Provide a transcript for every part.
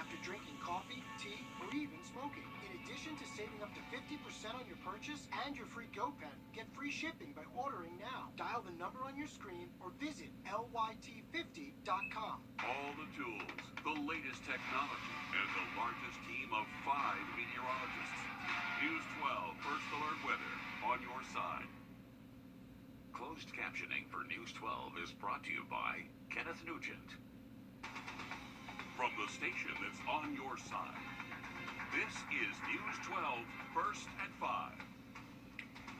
after drinking coffee, tea, or even smoking. In addition to saving up to 50% on your purchase and your free Go Pen, get free shipping by ordering now. Dial the number on your screen or visit lyt50.com. All the tools, the latest technology, and the largest team of 5 meteorologists. News 12 First Alert Weather on your side. Closed captioning for News 12 is brought to you by Kenneth Nugent. From the station that's on your side, this is News 12 First at 5.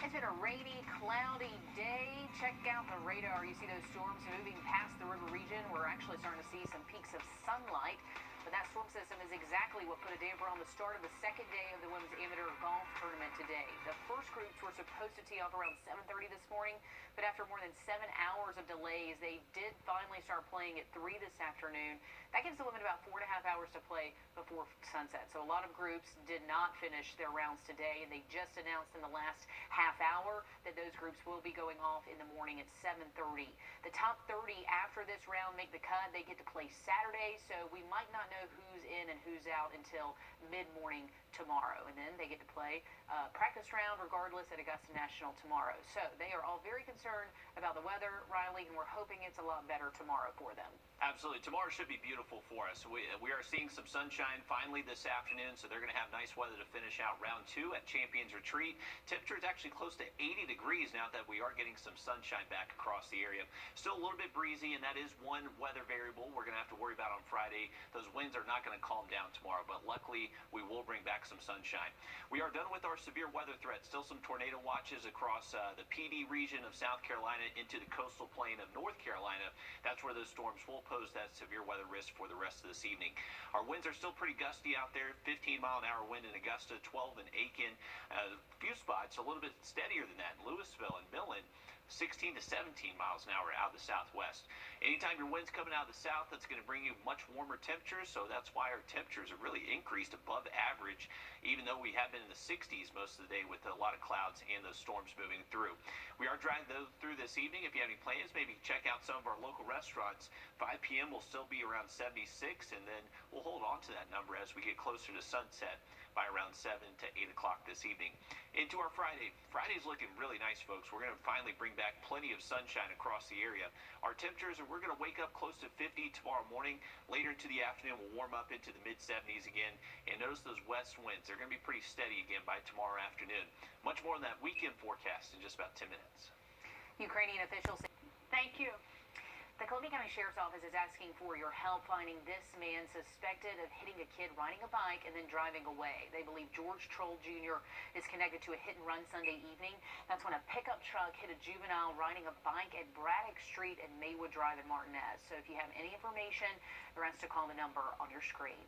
It's been a rainy, cloudy day. Check out the radar. You see those storms moving past the river region. We're actually starting to see some peaks of sunlight. But that storm system is exactly what put a damper on the start of the second day of the women's amateur golf tournament today. The first groups were supposed to tee off around 7:30 this morning, but after more than 7 hours of delays, they did finally start playing at 3 this afternoon. That gives the women about 4.5 hours to play before sunset. So a lot of groups did not finish their rounds today, and they just announced in the last half hour that those groups will be going off in the morning at 7:30. The top 30 after this round make the cut. They get to play Saturday, so we might not know who's in and who's out until mid-morning tomorrow. And then they get to play practice round regardless at Augusta National tomorrow. So they are all very concerned about the weather, Riley, and we're hoping it's a lot better tomorrow for them. Absolutely. Tomorrow should be beautiful for us. We are seeing some sunshine finally this afternoon, so they're going to have nice weather to finish out round 2 at Champions Retreat. Temperature is actually close to 80 degrees now that we are getting some sunshine back across the area. Still a little bit breezy, and that is one weather variable we're going to have to worry about on Friday. Those winds are not going to calm down tomorrow, but luckily we will bring back some sunshine. We are done with our severe weather threat. Still some tornado watches across the PD region of South Carolina into the coastal plain of North Carolina. That's where those storms will pose that severe weather risk for the rest of this evening. Our winds are still pretty gusty out there. 15-mile-an-hour wind in Augusta, 12 in Aiken. A few spots a little bit steadier than that in Louisville and Millen. 16 to 17 miles an hour out of the southwest. Anytime your wind's coming out of the south, that's going to bring you much warmer temperatures, so that's why our temperatures have really increased above average, even though we have been in the 60s most of the day with a lot of clouds and those storms moving through. We are driving those through this evening. If you have any plans, maybe check out some of our local restaurants. 5 p.m. will still be around 76, and then we'll hold on to that number as we get closer to sunset by around 7 to 8 o'clock this evening. Into our Friday. Friday's looking really nice, folks. We're going to finally bring back plenty of sunshine across the area. Our temperatures, we're going to wake up close to 50 tomorrow morning. Later into the afternoon, we'll warm up into the mid-70s again. And notice those west winds. They're going to be pretty steady again by tomorrow afternoon. Much more on that weekend forecast in just about 10 minutes. Ukrainian officials say, thank you. The Columbia County Sheriff's Office is asking for your help finding this man suspected of hitting a kid riding a bike and then driving away. They believe George Troll Jr. is connected to a hit-and-run Sunday evening. That's when a pickup truck hit a juvenile riding a bike at Braddock Street and Maywood Drive in Martinez. So if you have any information, you're asked to call the number on your screen.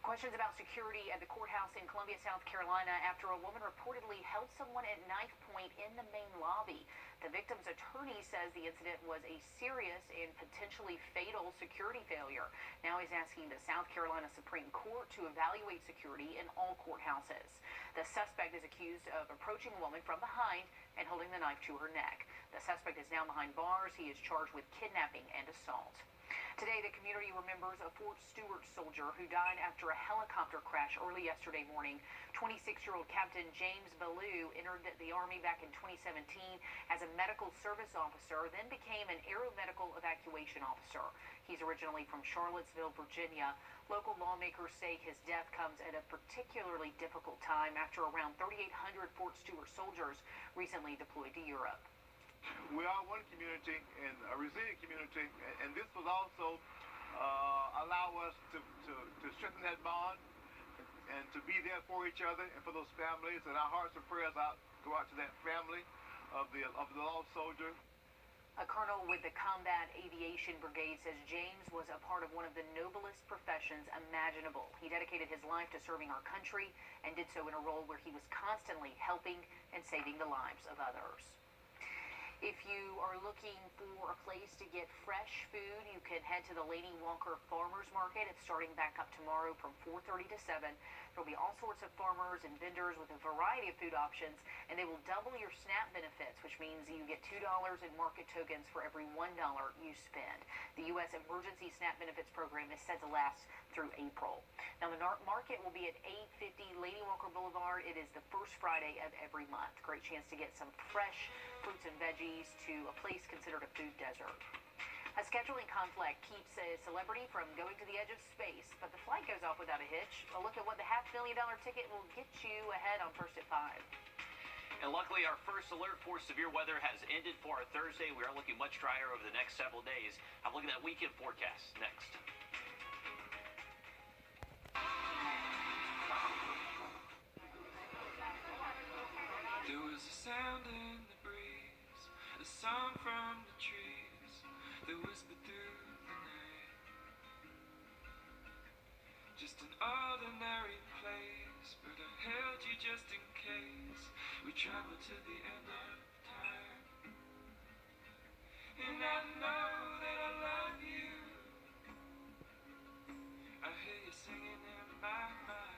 Questions about security at the courthouse in Columbia, South Carolina after a woman reportedly held someone at knife point in the main lobby. The victim's attorney says the incident was a serious and potentially fatal security failure. Now he's asking the South Carolina Supreme Court to evaluate security in all courthouses. The suspect is accused of approaching a woman from behind and holding the knife to her neck. The suspect is now behind bars. He is charged with kidnapping and assault. Today, the community remembers a Fort Stewart soldier who died after a helicopter crash early yesterday morning. 26-year-old Captain James Ballou entered the Army back in 2017 as a medical service officer, then became an aeromedical evacuation officer. He's originally from Charlottesville, Virginia. Local lawmakers say his death comes at a particularly difficult time after around 3,800 Fort Stewart soldiers recently deployed to Europe. We are one community and a resilient community, and this will also allow us to strengthen that bond and to be there for each other and for those families. And our hearts and prayers go out to that family of the lost soldier. A colonel with the Combat Aviation Brigade says James was a part of one of the noblest professions imaginable. He dedicated his life to serving our country and did so in a role where he was constantly helping and saving the lives of others. If you are looking for a place to get fresh food, you can head to the Lady Walker Farmers Market. It's starting back up tomorrow from 4:30 to 7. There'll be all sorts of farmers and vendors with a variety of food options, and they will double your SNAP benefits, which means you get $2 in market tokens for every $1 you spend. The U.S. Emergency SNAP Benefits Program is set to last through April. Now, the market will be at 850 Lady Walker Boulevard. It is the first Friday of every month. Great chance to get some fresh fruits and veggies to a place considered a food desert. A scheduling conflict keeps a celebrity from going to the edge of space, but the flight goes off without a hitch. A look at what the $500,000 ticket will get you ahead on First at 5. And luckily, our first alert for severe weather has ended for our Thursday. We are looking much drier over the next several days. Have a look at that weekend forecast next. There was a sound in the breeze, a song from the trees that whispered through the night. Just an ordinary place, but I held you just in case we travel to the end of time. And I know that I love you. I hear you singing in my mind.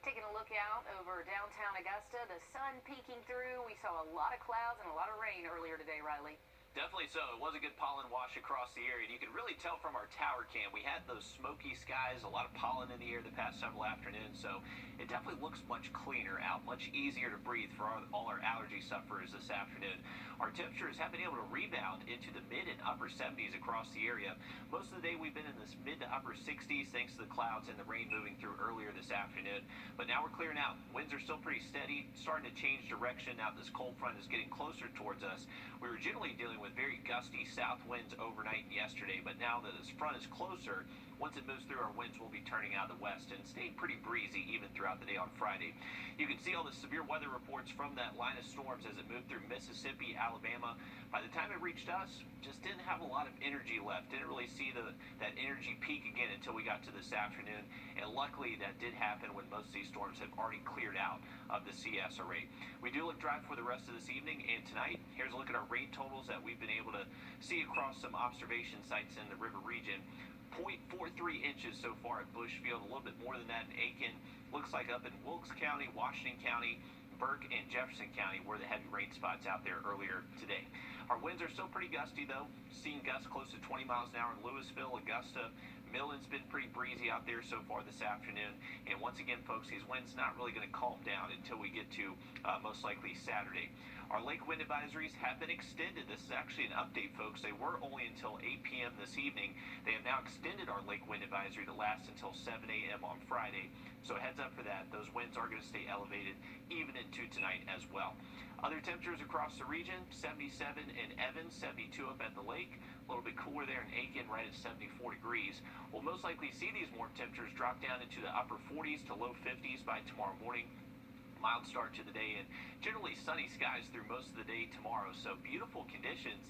Taking a look out over downtown Augusta, the sun peeking through. We saw a lot of clouds and a lot of rain earlier today, Riley. Definitely so. It was a good pollen wash across the area, and you can really tell from our tower cam. We had those smoky skies, a lot of pollen in the air the past several afternoons, so it definitely looks much cleaner out, much easier to breathe for all our allergy sufferers this afternoon. Our temperatures have been able to rebound into the mid and upper 70s across the area. Most of the day we've been in this mid to upper 60s thanks to the clouds and the rain moving through earlier this afternoon. But now we're clearing out. Winds are still pretty steady, starting to change direction. Now this cold front is getting closer towards us. We were generally dealing with very gusty south winds overnight and yesterday, but now that this front is closer, once it moves through, our winds will be turning out of the west and staying pretty breezy even throughout the day on Friday. You can see all the severe weather reports from that line of storms as it moved through Mississippi, Alabama. By the time it reached us, just didn't have a lot of energy left. Didn't really see that energy peak again until we got to this afternoon. And luckily, that did happen when most of these storms have already cleared out of the CS array. We do look dry for the rest of this evening and tonight. Here's a look at our rain totals that we've been able to see across some observation sites in the river region. 0.43 inches so far at Bushfield, a little bit more than that in Aiken. Looks like up in Wilkes County, Washington County, Burke, and Jefferson County were the heavy rain spots out there earlier today. Our winds are still pretty gusty though. Seeing gusts close to 20 miles an hour in Louisville, Augusta. Millen's been pretty breezy out there so far this afternoon. And once again, folks, these winds not really going to calm down until we get to most likely Saturday. Our lake wind advisories have been extended. This is actually an update, folks. They were only until 8 p.m. this evening. They have now extended our lake wind advisory to last until 7 a.m. on Friday. So heads up for that. Those winds are going to stay elevated even into tonight as well. Other temperatures across the region, 77 in Evans, 72 up at the lake. A little bit cooler there in Aiken, right at 74 degrees. We'll most likely see these warm temperatures drop down into the upper 40s to low 50s by tomorrow morning. Mild start to the day and generally sunny skies through most of the day tomorrow. So beautiful conditions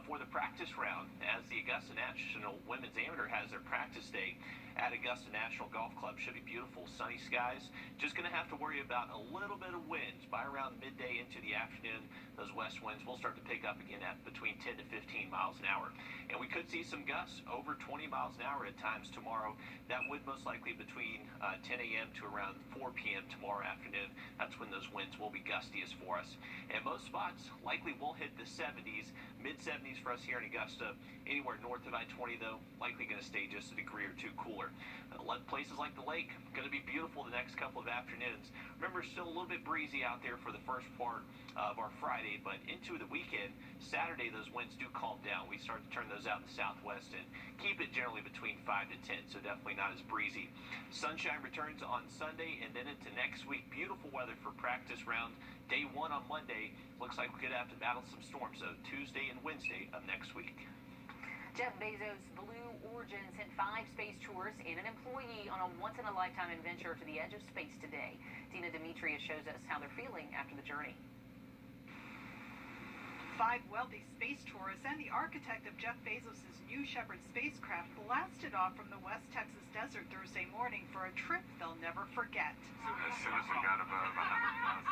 for the practice round as the Augusta National Women's Amateur has their practice day at Augusta National Golf Club. Should be beautiful, sunny skies. Just going to have to worry about a little bit of winds by around midday into the afternoon. Those west winds will start to pick up again at between 10 to 15 miles an hour. And we could see some gusts over 20 miles an hour at times tomorrow. That would most likely between 10 a.m. to around 4 p.m. tomorrow afternoon. That's when those winds will be gustiest for us. And most spots likely will hit the 70s, mid-70s for us here in Augusta. Anywhere north of I-20, though, likely going to stay just a degree or two cooler. Places like the lake, going to be beautiful the next couple of afternoons. Remember, still a little bit breezy out there for the first part of our Friday, but into the weekend, Saturday, those winds do calm down. We start to turn those out in the southwest and keep it generally between 5 to 10, so definitely not as breezy. Sunshine returns on Sunday and then into next week. Beautiful weather for practice round. Day one on Monday. Looks like we could have to battle some storms, so Tuesday and Wednesday of next week. Jeff Bezos' Blue Origin sent 5 space tourists and an employee on a once-in-a-lifetime adventure to the edge of space today. Dina Demetrius shows us how they're feeling after the journey. 5 wealthy space tourists and the architect of Jeff Bezos' New Shepard spacecraft blasted off from the West Texas desert Thursday morning for a trip they'll never forget. As soon as we got above 100 miles,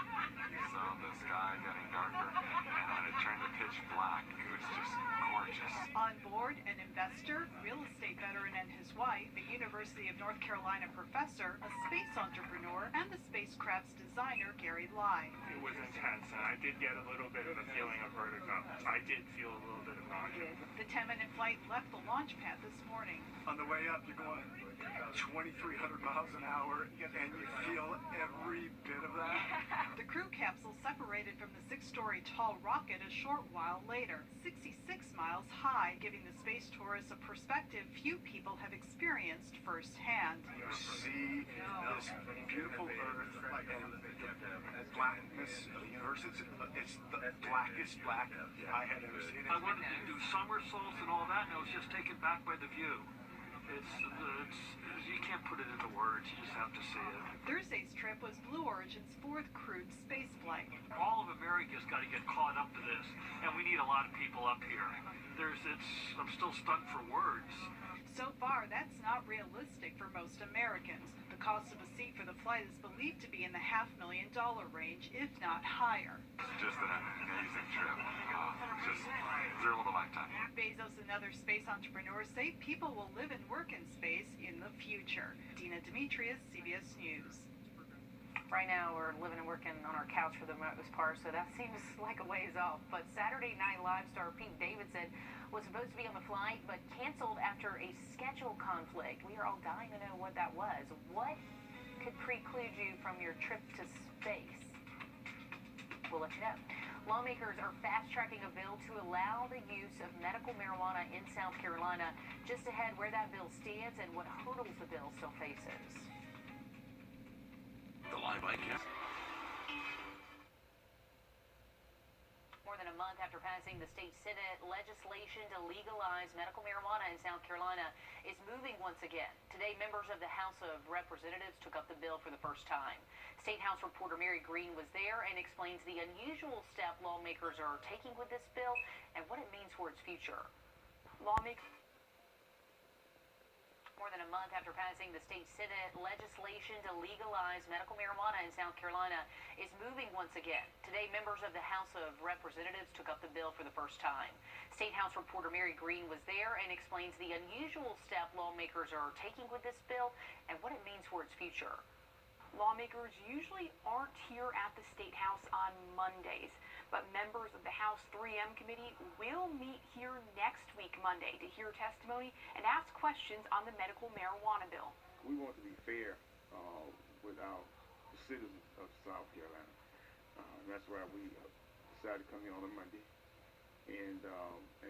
you saw the sky getting darker, and when it turned to pitch black, it was just gorgeous. On board, an investor, real estate veteran and his wife, a University of North Carolina professor, a space entrepreneur, and the spacecraft's designer, Gary Lai. It was intense, and I did get a little bit of a feeling of vertigo. I did feel a little bit of nausea. The 10-minute flight left the launch pad this morning. On the way up, you're going 2,300 miles an hour, and you feel every bit of that. The crew capsule separated from the 6-story tall rocket a short while later, 66 miles high, giving the space tourists a perspective few people have experienced firsthand. You see this beautiful Earth and the blackness of the universe. It's the blackest black I had ever seen. I wanted to do somersaults and all that, and I was just taken back by the view. It's you can't put it into words. You just have to see it. Thursday's trip was Blue Origin's 4th crewed space flight. All of America's got to get caught up to this, and we need a lot of people up here. I'm still stunned for words. So far, that's not realistic for most Americans. The cost of a seat for the flight is believed to be in the $500,000 range, if not higher. Just an amazing trip. Just thrill of a lifetime. Bezos and other space entrepreneurs say people will live and work in space in the future. Dina Demetrius, CBS News. Right now, we're living and working on our couch for the most part, so that seems like a ways off. But Saturday Night Live star Pete Davidson was supposed to be on the flight, but canceled after a schedule conflict. We are all dying to know what that was. What could preclude you from your trip to space? We'll let you know. Lawmakers are fast-tracking a bill to allow the use of medical marijuana in South Carolina. Just ahead where that bill stands and what hurdles the bill still faces. The live ICAST. More than a month after passing the state Senate, legislation to legalize medical marijuana in South Carolina is moving once again. Today, members of the House of Representatives took up the bill for the first time. State House reporter Mary Green was there and explains the unusual step lawmakers are taking with this bill and what it means for its future. More than a month after passing the state Senate, legislation to legalize medical marijuana in South Carolina is moving once again. Today, members of the House of Representatives took up the bill for the first time. State House reporter Mary Green was there and explains the unusual step lawmakers are taking with this bill and what it means for its future. Lawmakers usually aren't here at the State House on Mondays, but members of the House 3M committee will meet here next week, Monday, to hear testimony and ask questions on the medical marijuana bill. We want to be fair with our citizens of South Carolina. That's why we decided to come here on a Monday and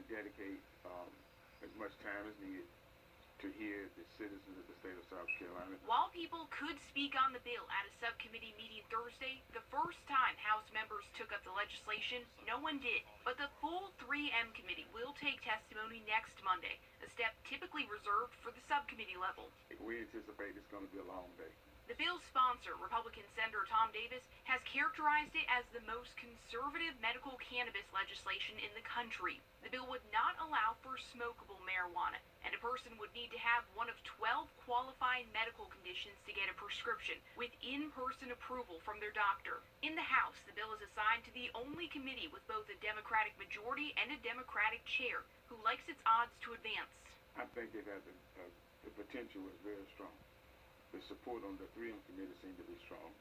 dedicate as much time as needed to hear the citizens of the state of South Carolina. While people could speak on the bill at a subcommittee meeting Thursday, the first time House members took up the legislation, no one did. But the full 3M committee will take testimony next Monday, a step typically reserved for the subcommittee level. We anticipate it's going to be a long day. The bill's sponsor, Republican Senator Tom Davis, has characterized it as the most conservative medical cannabis legislation in the country. The bill would not allow for smokable marijuana, and a person would need to have one of 12 qualifying medical conditions to get a prescription, with in-person approval from their doctor. In the House, the bill is assigned to the only committee with both a Democratic majority and a Democratic chair, who likes its odds to advance. I think it has the potential is very strong. The support on the 3M committee seemed to be strong.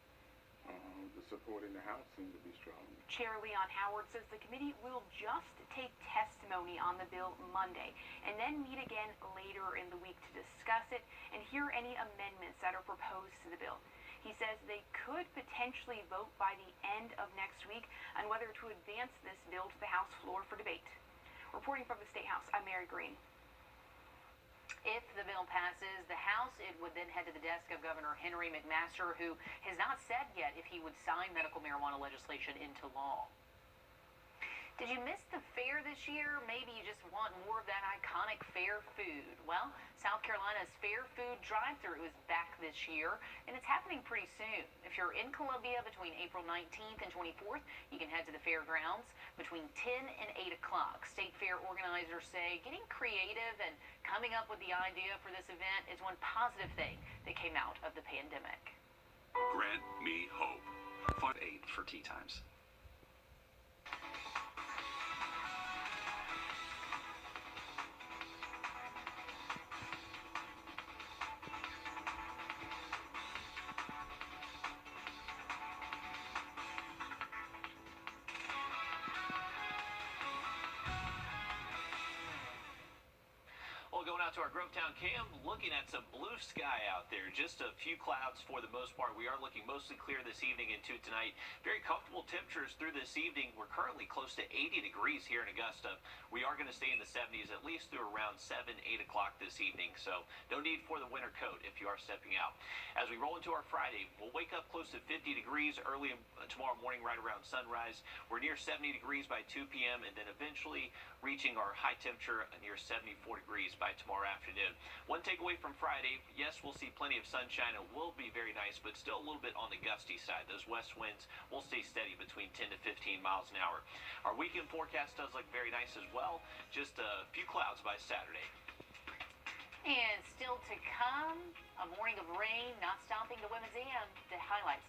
The support in the House seemed to be strong. Chair Leon Howard says the committee will just take testimony on the bill Monday and then meet again later in the week to discuss it and hear any amendments that are proposed to the bill. He says they could potentially vote by the end of next week on whether to advance this bill to the House floor for debate. Reporting from the State House, I'm Mary Green. If the bill passes the House, it would then head to the desk of Governor Henry McMaster, who has not said yet if he would sign medical marijuana legislation into law. Did you miss the fair this year? Maybe you just want more of that iconic fair food. Well, South Carolina's Fair Food Drive-Thru is back this year, and it's happening pretty soon. If you're in Columbia between April 19th and 24th, you can head to the fairgrounds between 10 and 8 o'clock. State Fair organizers say getting creative and coming up with the idea for this event is one positive thing that came out of the pandemic. Grant me hope. 8 for tea times. Going out to our Grovetown cam, looking at some blue sky out there. Just a few clouds for the most part. We are looking mostly clear this evening into tonight. Very comfortable temperatures through this evening. We're currently close to 80 degrees here in Augusta. We are going to stay in the 70s at least through around 7, 8 o'clock this evening. So no need for the winter coat if you are stepping out. As we roll into our Friday, we'll wake up close to 50 degrees early tomorrow morning right around sunrise. We're near 70 degrees by 2 p.m. and then eventually reaching our high temperature near 74 degrees by tomorrow afternoon. One takeaway from Friday, yes, we'll see plenty of sunshine. It will be very nice, but still a little bit on the gusty side. Those west winds will stay steady between 10 to 15 miles an hour. Our weekend forecast does look very nice as well. Just a few clouds by Saturday. And still to come, a morning of rain not stopping the women's AM. The highlights.